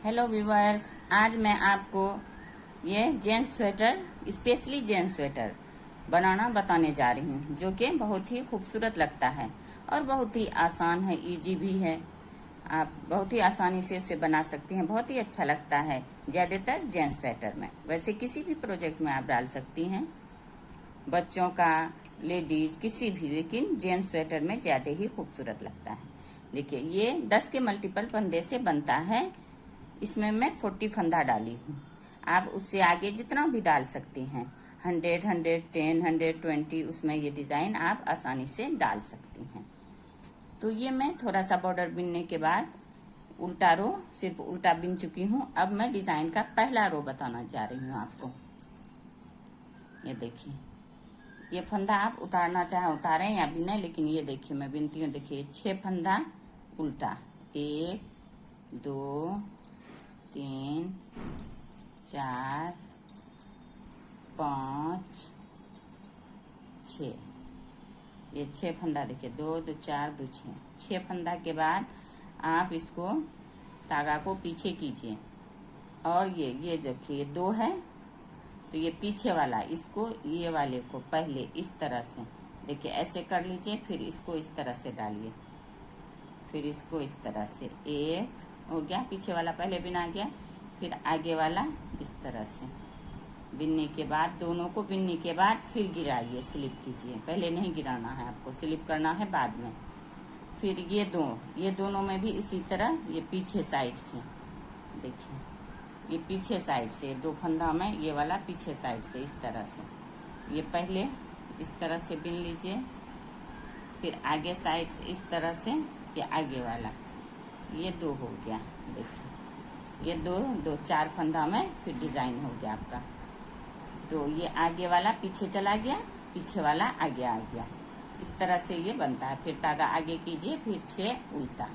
Hello viewers, आज मैं आपको ये gents sweater, specially gents sweater बनाना बताने जा रही हूँ, जो कि बहुत ही खूबसूरत लगता है और बहुत ही आसान है, इजी भी है। आप बहुत ही आसानी से इसे बना सकती हैं। बहुत ही अच्छा लगता है ज़्यादातर जेंट्स स्वेटर में। वैसे किसी भी प्रोजेक्ट में आप डाल सकती हैं, बच्चों का, लेडीज, किसी भी, लेकिन जेंट्स स्वेटर में ज़्यादा ही खूबसूरत लगता है। देखिए, ये 10 के मल्टीपल फंदे से बनता है। इसमें मैं 40 फंदा डाली हूँ। आप उससे आगे जितना भी डाल सकती हैं, 100, 110, 120, उसमें ये डिज़ाइन आप आसानी से डाल सकती हैं। तो ये मैं थोड़ा सा बॉर्डर बिनने के बाद उल्टा रो सिर्फ उल्टा बिन चुकी हूँ। अब मैं डिज़ाइन का पहला रो बताना जा रही हूँ आपको। ये देखिए, ये फंदा आप उतारना चाहे उतारें या बिने, लेकिन ये देखिए मैं बिनती हूँ। देखिए 6 फंदा उल्टा, 1, 2, 3, 4, 5, 6। ये 6 फंदा देखिए, 2, 2, 4, 2, 6 फंदा के बाद आप इसको धागा को पीछे कीजिए और ये देखिए 2 है, तो ये पीछे वाला, इसको ये वाले को पहले इस तरह से देखिए ऐसे कर लीजिए, फिर इसको इस तरह से डालिए, फिर इसको इस तरह से। 1 हो गया, पीछे वाला पहले बिना गया, फिर आगे वाला इस तरह से बिनने के बाद, दोनों को बिनने के बाद फिर गिराइए, स्लिप कीजिए। पहले नहीं गिराना है आपको, स्लिप करना है बाद में। फिर ये दोनों में भी इसी तरह, ये पीछे साइड से देखिए, ये पीछे साइड से 2 फंदा में, ये वाला पीछे साइड से इस तरह से। ये पहले इस तरह से बिन लीजिए, फिर आगे साइड से इस तरह से, ये आगे वाला, ये 2 हो गया। देखिए ये 2 4 फंदा में फिर डिज़ाइन हो गया आपका। तो ये आगे वाला पीछे चला गया, पीछे वाला आगे आ गया। इस तरह से ये बनता है। फिर धागा आगे कीजिए, फिर 6 उल्टा,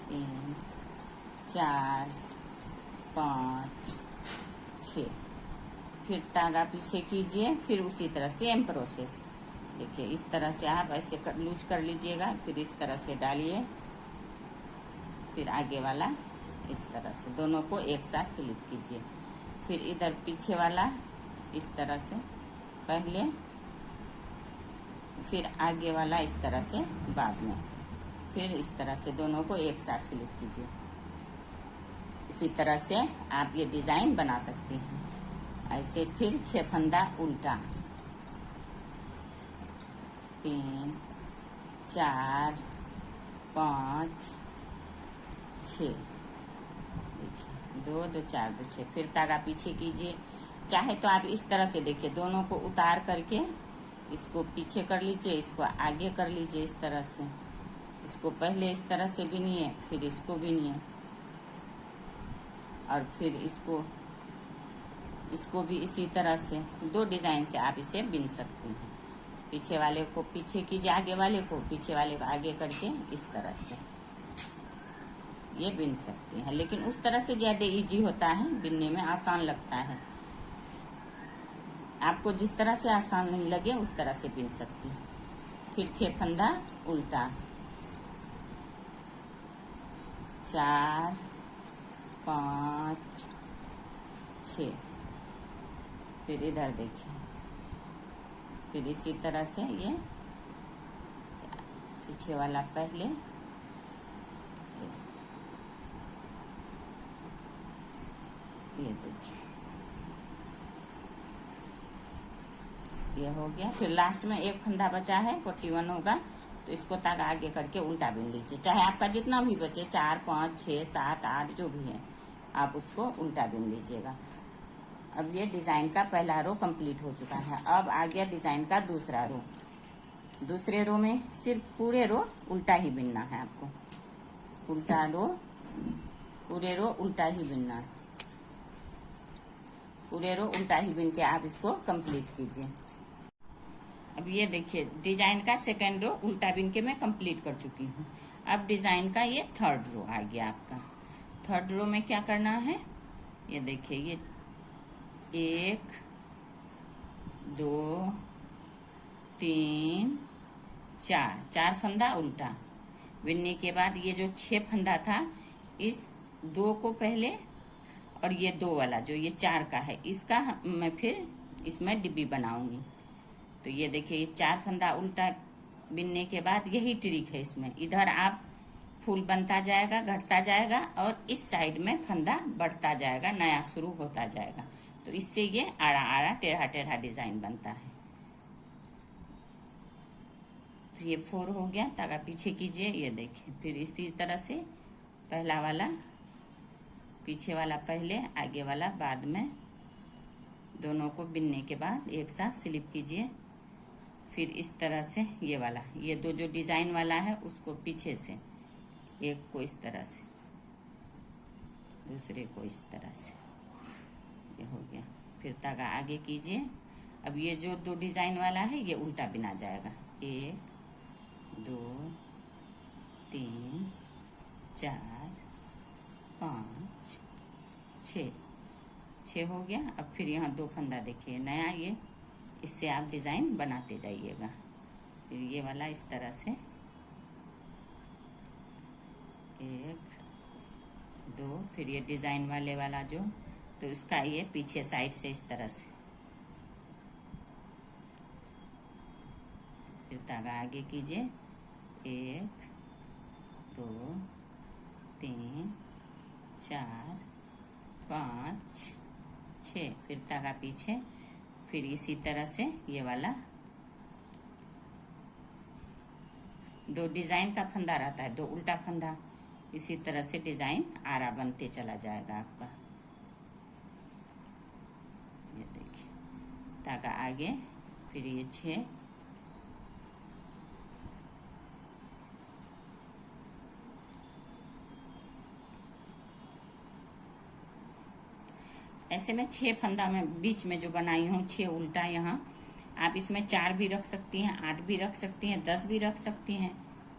3, 4, 5, 6। फिर धागा पीछे कीजिए, फिर उसी तरह सेम प्रोसेस। देखिए इस तरह से आप ऐसे लूज कर लीजिएगा, फिर इस तरह से डालिए, फिर आगे वाला इस तरह से, दोनों को एक साथ स्लिप कीजिए। फिर इधर पीछे वाला इस तरह से पहले, फिर आगे वाला इस तरह से बाद में, फिर इस तरह से दोनों को एक साथ स्लिप कीजिए। इसी तरह से आप ये डिज़ाइन बना सकती हैं। ऐसे फिर 6 फंदा उल्टा, 3, 4, 5, 6। देखिए 2, 2, 4, 2, 6। फिर धागा पीछे कीजिए। चाहे तो आप इस तरह से देखिए, दोनों को उतार करके इसको पीछे कर लीजिए, इसको आगे कर लीजिए इस तरह से। इसको पहले इस तरह से बिनिए, फिर इसको बिनिए, और फिर इसको भी इसी तरह से 2 डिज़ाइन से आप इसे बिन सकती हैं। पीछे वाले को पीछे कीजिए, आगे वाले को, पीछे वाले को आगे करके इस तरह से ये बिन सकती हैं। लेकिन उस तरह से ज़्यादा इजी होता है, बिनने में आसान लगता है। आपको जिस तरह से आसान नहीं लगे उस तरह से बिन सकती हैं। फिर 6 फंदा उल्टा, 4, 5, 6। फिर इधर देखिए, फिर इसी तरह से ये पीछे वाला पहले, ये देखिए ये हो गया। फिर लास्ट में 1 फंदा बचा है, 41 होगा, तो इसको धागा आगे करके उल्टा बिन लीजिए। चाहे आपका जितना भी बचे, 4, 5, 6, 7, 8 जो भी है, आप उसको उल्टा बिन लीजिएगा। अब ये डिज़ाइन का पहला रो कंप्लीट हो चुका है। अब आ गया डिज़ाइन का दूसरा रो। दूसरे रो में सिर्फ पूरे रो उल्टा ही बिनना है आपको। उल्टा रो, पूरे रो उल्टा ही बिनना है। पूरे रो उल्टा ही बिन के आप इसको कंप्लीट कीजिए। अब ये देखिए, डिज़ाइन का सेकेंड रो उल्टा बिन के मैं कंप्लीट कर चुकी हूँ। अब डिज़ाइन का ये थर्ड रो आ गया आपका। थर्ड रो में क्या करना है, ये देखिए, ये 1, 2, 3, 4 फंदा उल्टा, बिनने के बाद ये जो 6 फंदा था, इस 2 को पहले, और ये 2 वाला जो ये 4 का है, इसका मैं फिर इसमें डिब्बी बनाऊंगी। तो ये देखिए, ये 4 फंदा उल्टा बिनने के बाद यही ट्रिक है इसमें। इधर आप फूल बनता जाएगा, घटता जाएगा, और इस साइड में फंदा बढ़ता जाएगा, नया शुरू होता जाएगा। तो इससे ये आड़ा आड़ा टेढ़ा टेढ़ा डिजाइन बनता है। तो ये 4 हो गया, तागा पीछे कीजिए, ये देखिए। फिर इसी तरह से पहला वाला, पीछे वाला पहले, आगे वाला बाद में, दोनों को बिनने के बाद एक साथ स्लिप कीजिए। फिर इस तरह से ये वाला, ये 2 जो डिजाइन वाला है उसको पीछे से, एक को इस तरह से, दूसरे को इस तरह से, ये हो गया। फिर तागा आगे कीजिए। अब ये जो 2 डिजाइन वाला है ये उल्टा बिना जाएगा। 1 2 3 4 5 6 हो गया। अब फिर यहाँ 2 फंदा देखिए नया, ये इससे आप डिजाइन बनाते जाइएगा। फिर ये वाला इस तरह से, 1 2, फिर ये डिजाइन वाले वाला जो, तो इसका ये पीछे साइड से इस तरह से। फिर धागा आगे कीजिए, 1 2 3 4 5 6, फिर धागा पीछे। फिर इसी तरह से ये वाला 2 डिजाइन का फंदा रहता है, 2 उल्टा फंदा, इसी तरह से डिजाइन आरा बनते चला जाएगा आपका। ये देखिए, धागा आगे, फिर ये 6, ऐसे में 6 फंदा में बीच में जो बनाई हूँ, 6 उल्टा। यहाँ आप इसमें 4 भी रख सकती हैं, 8 भी रख सकती हैं, 10 भी रख सकती हैं,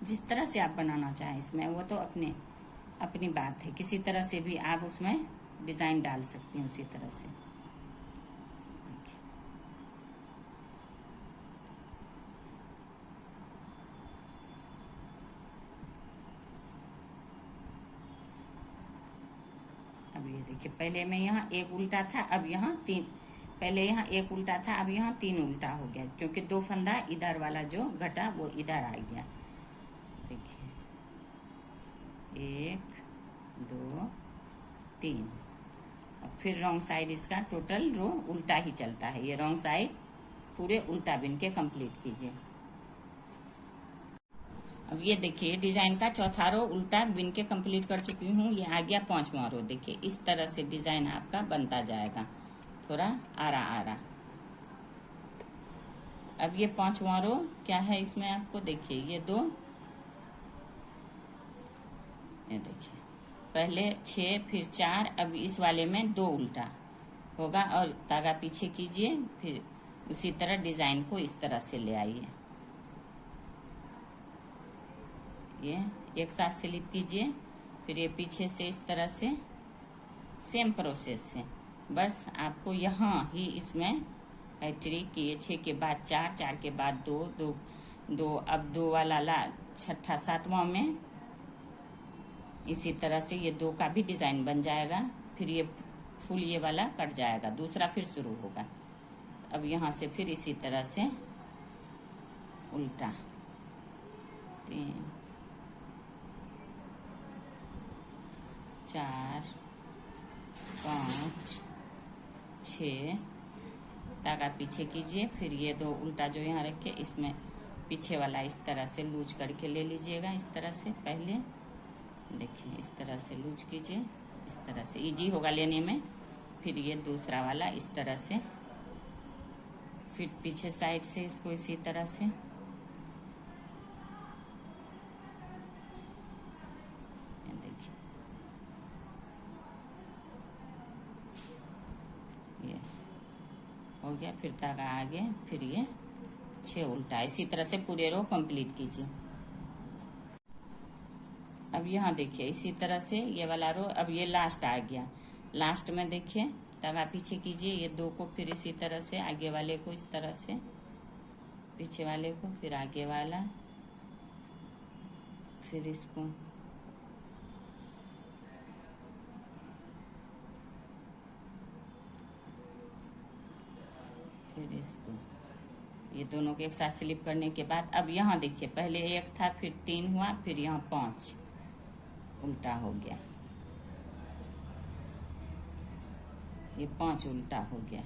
जिस तरह से आप बनाना चाहें इसमें, वो तो अपनी बात है। किसी तरह से भी आप उसमें डिजाइन डाल सकती हैं, उसी तरह से। अब ये देखिए, पहले में यहाँ 1 उल्टा था, अब यहाँ 3, पहले यहाँ 1 उल्टा था, अब यहाँ 3 उल्टा हो गया, क्योंकि 2 फंदा इधर वाला जो घटा वो इधर आ गया। देखिए, 1 2 3, और फिर रॉन्ग साइड इसका टोटल रो उल्टा ही चलता है। ये रॉन्ग साइड पूरे उल्टा बिन के कंप्लीट कीजिए। अब ये देखिए, डिजाइन का चौथा रो उल्टा बिन के कंप्लीट कर चुकी हूँ। ये आ गया 5वां रो। देखिए, इस तरह से डिजाइन आपका बनता जाएगा, थोड़ा आरा आरा। अब ये 5वां रो क्या है इसमें, आपको देखिए, ये 2, ये देखिए, पहले 6 फिर 4, अब इस वाले में 2 उल्टा होगा, और धागा पीछे कीजिए। फिर उसी तरह डिजाइन को इस तरह से ले आइए, ये एक साथ स्लिप कीजिए। फिर ये पीछे से इस तरह से, सेम प्रोसेस से, बस आपको यहाँ ही इसमें है ट्रिक कि ये 6 के बाद 4, 4 के बाद 2 2 2, अब 2 वाला ला, छठा 7वां में इसी तरह से ये 2 का भी डिजाइन बन जाएगा। फिर ये फुल ये वाला कट जाएगा, दूसरा फिर शुरू होगा। अब यहाँ से फिर इसी तरह से उल्टा, 3 4 5 6, धागा पीछे कीजिए। फिर ये 2 उल्टा जो यहाँ रखे, इसमें पीछे वाला इस तरह से लूज करके ले लीजिएगा। इस तरह से पहले देखिए, इस तरह से लूज कीजिए, इस तरह से इजी होगा लेने में। फिर ये दूसरा वाला इस तरह से, फिर पीछे साइड से इसको इसी तरह से, देखिए ये हो गया। फिर धागा आगे, फिर ये 6 उल्टा, इसी तरह से पूरे रो कंप्लीट कीजिए। अब यहाँ देखिए, इसी तरह से ये वाला रो, अब ये लास्ट आ गया। लास्ट में देखिए, धागा पीछे कीजिए, ये 2 को फिर इसी तरह से, आगे वाले को इस तरह से, पीछे वाले को, फिर आगे वाला, फिर इसको ये दोनों के एक साथ स्लिप करने के बाद अब यहाँ देखिए, पहले 1 था, फिर 3 हुआ, फिर यहाँ 5 उल्टा हो गया, ये 5 उल्टा हो गया।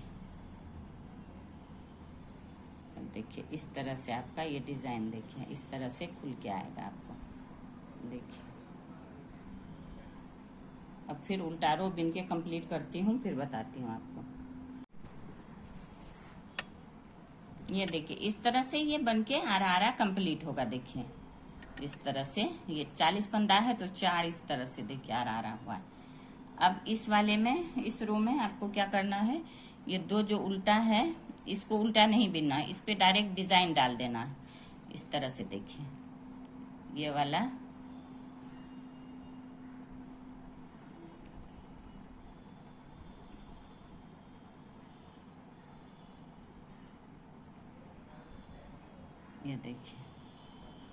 अब देखिए इस तरह से आपका ये डिजाइन देखिए इस तरह से खुल के आएगा आपको। देखिए अब फिर उल्टा रो बिन के कंप्लीट करती हूँ, फिर बताती हूँ आपको। ये देखिए इस तरह से ये बनके आरा कंप्लीट होगा। देखिए इस तरह से ये 40 फंदा है तो 4 इस तरह से देखिए आरा हुआ है। अब इस वाले में, इस रो में आपको क्या करना है, ये 2 जो उल्टा है इसको उल्टा नहीं बिनना है, इस पे डायरेक्ट डिजाइन डाल देना है इस तरह से। देखिए ये वाला ये देखिए,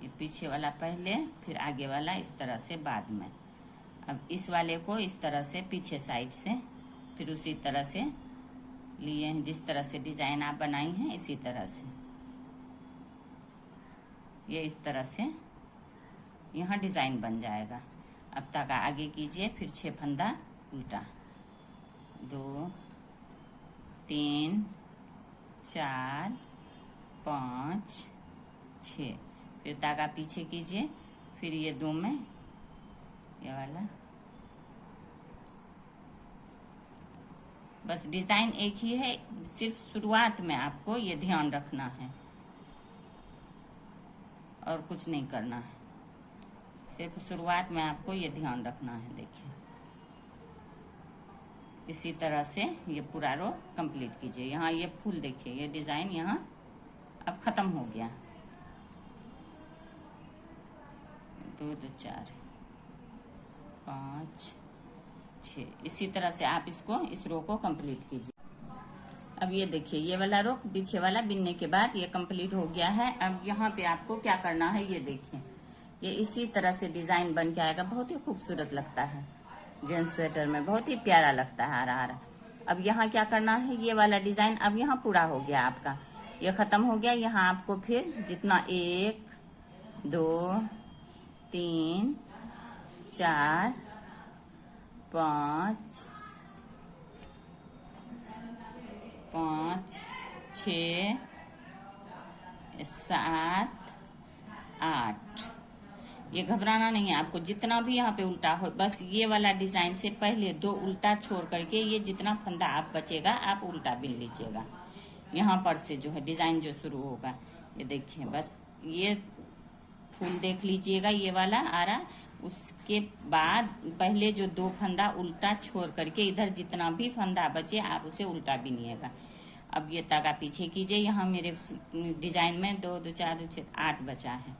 ये पीछे वाला पहले, फिर आगे वाला इस तरह से बाद में। अब इस वाले को इस तरह से पीछे साइड से, फिर उसी तरह से लिए हैं, जिस तरह से डिजाइन आप बनाई हैं इसी तरह से। ये इस तरह से यहाँ डिजाइन बन जाएगा। अब तागा आगे कीजिए, फिर 6 फंदा उल्टा, 2 3 4 5 6, फिर धागा पीछे कीजिए, फिर ये 2 में ये वाला, बस डिजाइन एक ही है, सिर्फ शुरुआत में आपको ये ध्यान रखना है और कुछ नहीं करना है, सिर्फ शुरुआत में आपको ये ध्यान रखना है। देखिए इसी तरह से ये पूरा रो कंप्लीट कीजिए। यहाँ ये फूल देखिए, ये डिजाइन यहाँ अब खत्म हो गया। 2 2 4 5 6, इसी तरह से आप इसको, इस रो को कंप्लीट कीजिए। अब ये देखिए ये वाला रो पीछे वाला बिनने के बाद ये कंप्लीट हो गया है। अब यहाँ पे आपको क्या करना है, ये देखिए ये इसी तरह से डिजाइन बन के आएगा। बहुत ही खूबसूरत लगता है, जेंट्स स्वेटर में बहुत ही प्यारा लगता है हरा हरा। अब यहाँ क्या करना है, ये वाला डिजाइन अब यहाँ पूरा हो गया आपका, ये खत्म हो गया। यहाँ आपको फिर जितना 1 2 3 4 5 5 6 7 8, ये घबराना नहीं है आपको, जितना भी यहाँ पे उल्टा हो, बस ये वाला डिजाइन से पहले 2 उल्टा छोड़ करके ये जितना फंदा आप बचेगा आप उल्टा बिन लीजिएगा। यहाँ पर से जो है डिजाइन जो शुरू होगा, ये देखिए बस ये फूल देख लीजिएगा ये वाला आ रहा, उसके बाद पहले जो 2 फंदा उल्टा छोड़ करके इधर जितना भी फंदा बचे आप उसे उल्टा बिनिएगा। अब ये धागा पीछे कीजिए, यहाँ मेरे डिजाइन में 2 2 4 2 6 8 बचा है,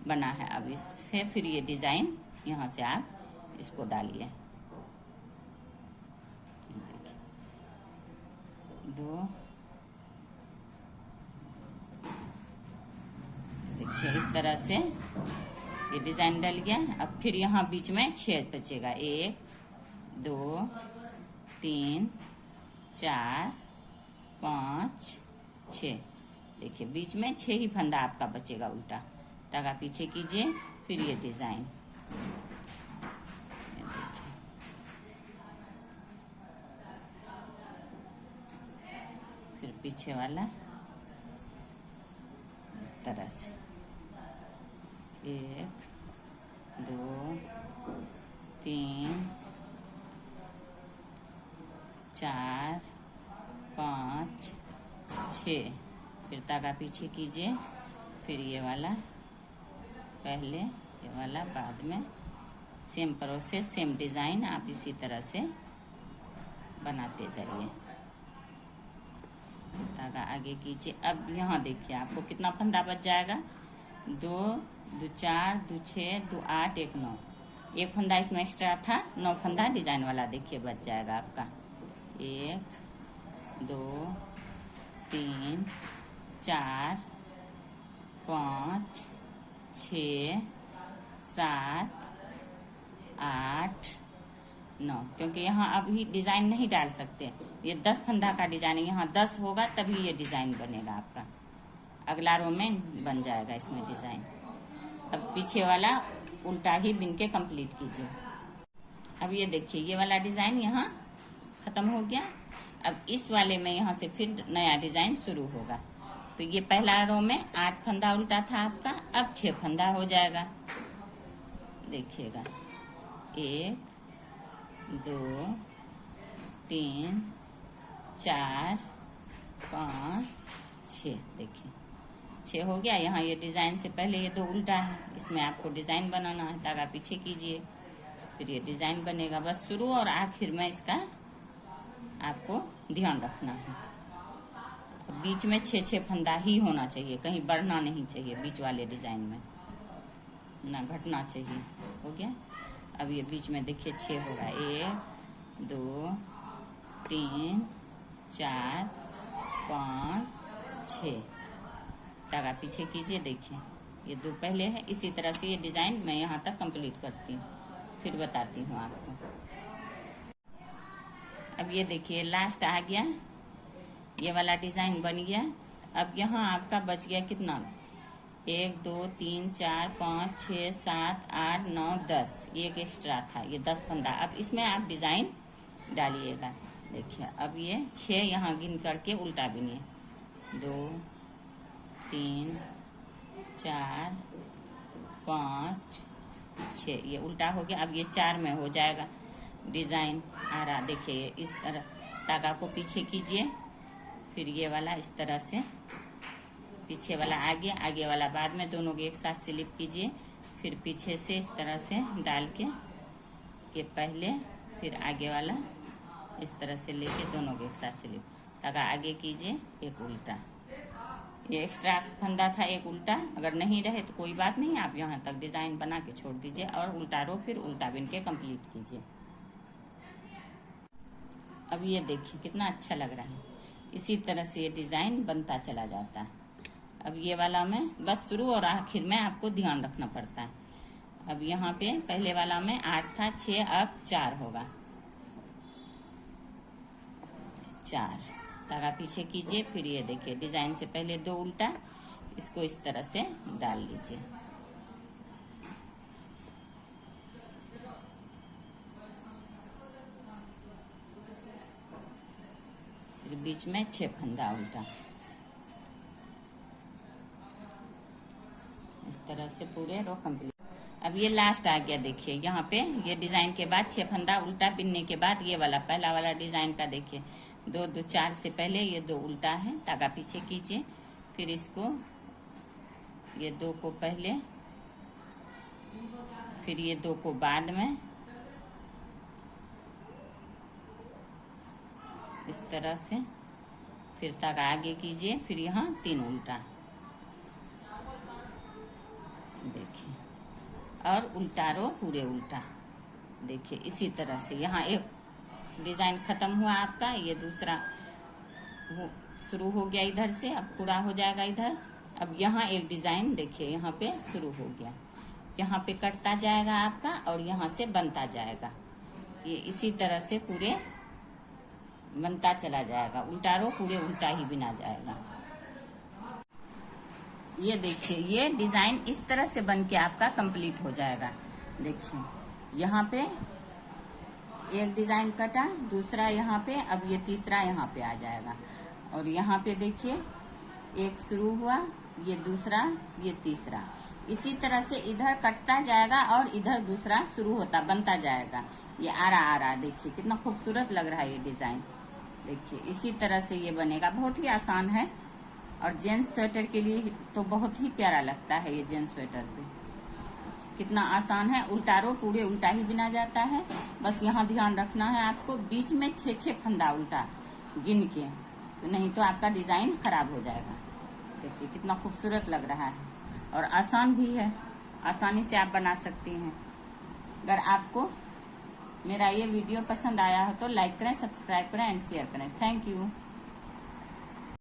बना है। अब इससे फिर ये डिजाइन यहाँ से आप इसको डालिए, 2 देखिए इस तरह से ये डिजाइन डल गया। अब फिर यहाँ बीच में 6 बचेगा, 1 2 3 4 5 6, देखिए बीच में 6 ही फंदा आपका बचेगा उल्टा। धागा पीछे कीजिए, फिर ये डिजाइन, फिर पीछे वाला इस तरह से 1 2 3 4 5 6, फिर धागा पीछे कीजिए, फिर ये वाला पहले, ये वाला बाद में। सेम प्रोसेस, सेम डिजाइन आप इसी तरह से बनाते जाइए। धागा आगे कीजिए। अब यहाँ देखिए आपको कितना फंदा बच जाएगा, 2 2 4 2 6 2 8 1 9, एक फंदा इसमें एक्स्ट्रा था, 9 फंदा डिजाइन वाला देखिए बच जाएगा आपका। 1 2 3 4 5 6 7, 8, 9, क्योंकि यहाँ अभी डिजाइन नहीं डाल सकते। ये 10 फंदा का डिजाइन है, यहाँ 10 होगा तभी ये डिजाइन बनेगा आपका। अगला रो में बन जाएगा इसमें डिजाइन। अब पीछे वाला उल्टा ही बिन के कंप्लीट कीजिए। अब ये देखिए ये वाला डिजाइन यहाँ खत्म हो गया। अब इस वाले में यहाँ से फिर नया डिजाइन शुरू होगा। तो ये पहला रो में 8 फंदा उल्टा था आपका, अब 6 फंदा हो जाएगा। देखिएगा 1, 2, 3, 4, 5, 6। देखिए 6 हो गया। यहाँ ये डिजाइन से पहले ये 2 उल्टा है, इसमें आपको डिजाइन बनाना है। धागा पीछे कीजिए, फिर ये डिजाइन बनेगा। बस शुरू और आखिर में इसका आपको ध्यान रखना है। बीच में 6 फंदा ही होना चाहिए, कहीं बढ़ना नहीं चाहिए बीच वाले डिजाइन में, ना घटना चाहिए। हो गया। अब ये बीच में देखिए 6 होगा। 1, 2, 3, 4, 5, 6। धागा पीछे कीजिए। देखिए ये 2 पहले है। इसी तरह से ये डिजाइन मैं यहाँ तक कंप्लीट करती हूँ, फिर बताती हूँ आपको। अब ये देखिए लास्ट आ गया, ये वाला डिजाइन बन गया। अब यहाँ आपका बच गया कितना? 1, 2, 3, 4, 5, 6, 7, 8, 9, 10। एक एक्स्ट्रा था, ये 10 फंदा। अब इसमें आप डिजाइन डालिएगा। देखिए अब ये 6 यहाँ गिन करके उल्टा बिनिए। 2, 3, 4, 5, 6। ये उल्टा हो गया। अब ये 4 में हो जाएगा डिजाइन आ रहा। देखिए इस तरह धागा को पीछे कीजिए, फिर ये वाला इस तरह से, पीछे वाला आगे, आगे वाला बाद में, दोनों को एक साथ स्लिप कीजिए। फिर पीछे से इस तरह से डाल के ये पहले, फिर आगे वाला इस तरह से लेके दोनों को एक साथ स्लिप। धागा आगे कीजिए, एक उल्टा। ये एक्स्ट्रा फंदा था एक उल्टा, अगर नहीं रहे तो कोई बात नहीं, आप यहाँ तक डिजाइन बना के छोड़ दीजिए और उल्टा रो फिर उल्टा बिन के कंप्लीट कीजिए। अब ये देखिए कितना अच्छा लग रहा है। इसी तरह से ये डिजाइन बनता चला जाता है। अब ये वाला में बस शुरू और आखिर में आपको ध्यान रखना पड़ता है। अब यहाँ पे पहले वाला में 8 था, 6, अब 4 होगा। 4 धागा पीछे कीजिए, फिर ये देखिए डिजाइन से पहले 2 उल्टा, इसको इस तरह से डाल लीजिए। फिर बीच में 6 फंदा उल्टा, इस तरह से पूरे रो कंप्लीट। अब ये लास्ट आ गया। देखिए यहाँ पे ये डिजाइन के बाद 6 फंदा उल्टा बिनने के बाद ये वाला पहला वाला डिजाइन का देखिए 2, 2, 4 से पहले ये 2 उल्टा है। धागा पीछे कीजिए, फिर इसको ये 2 को पहले, फिर ये 2 को बाद में, इस तरह से, फिर धागा आगे कीजिए, फिर यहाँ 3 उल्टा। देखिए और उल्टा रो पूरे उल्टा। देखिए इसी तरह से यहाँ एक डिजाइन खत्म हुआ आपका, ये दूसरा शुरू हो गया इधर से, अब पूरा हो जाएगा इधर। अब यहाँ एक डिजाइन देखिए यहाँ पे शुरू हो गया, यहाँ पे कटता जाएगा आपका और यहाँ से बनता जाएगा। ये इसी तरह से पूरे बनता चला जाएगा। उल्टा रो पूरे उल्टा ही बिना जाएगा। ये देखिए ये डिजाइन इस तरह से बन के आपका कंप्लीट हो जाएगा। देखिए यहाँ पे एक डिजाइन कटा, दूसरा यहाँ पे, अब ये तीसरा यहाँ पे आ जाएगा। और यहाँ पे देखिए एक शुरू हुआ, ये दूसरा, ये तीसरा, इसी तरह से इधर कटता जाएगा और इधर दूसरा शुरू होता बनता जाएगा। ये आ रहा देखिए कितना खूबसूरत लग रहा है ये डिजाइन। देखिए इसी तरह से ये बनेगा, बहुत ही आसान है और जेंट्स स्वेटर के लिए तो बहुत ही प्यारा लगता है। ये जेंट्स स्वेटर पे कितना आसान है। उल्टा रो पूरे उल्टा ही बिना जाता है। बस यहाँ ध्यान रखना है आपको, बीच में 6 फंदा उल्टा गिन के, नहीं तो आपका डिजाइन खराब हो जाएगा। देखिए कितना खूबसूरत लग रहा है और आसान भी है, आसानी से आप बना सकती हैं। अगर आपको मेरा ये वीडियो पसंद आया हो तो लाइक करें, सब्सक्राइब करें एंड शेयर करें। Thank you.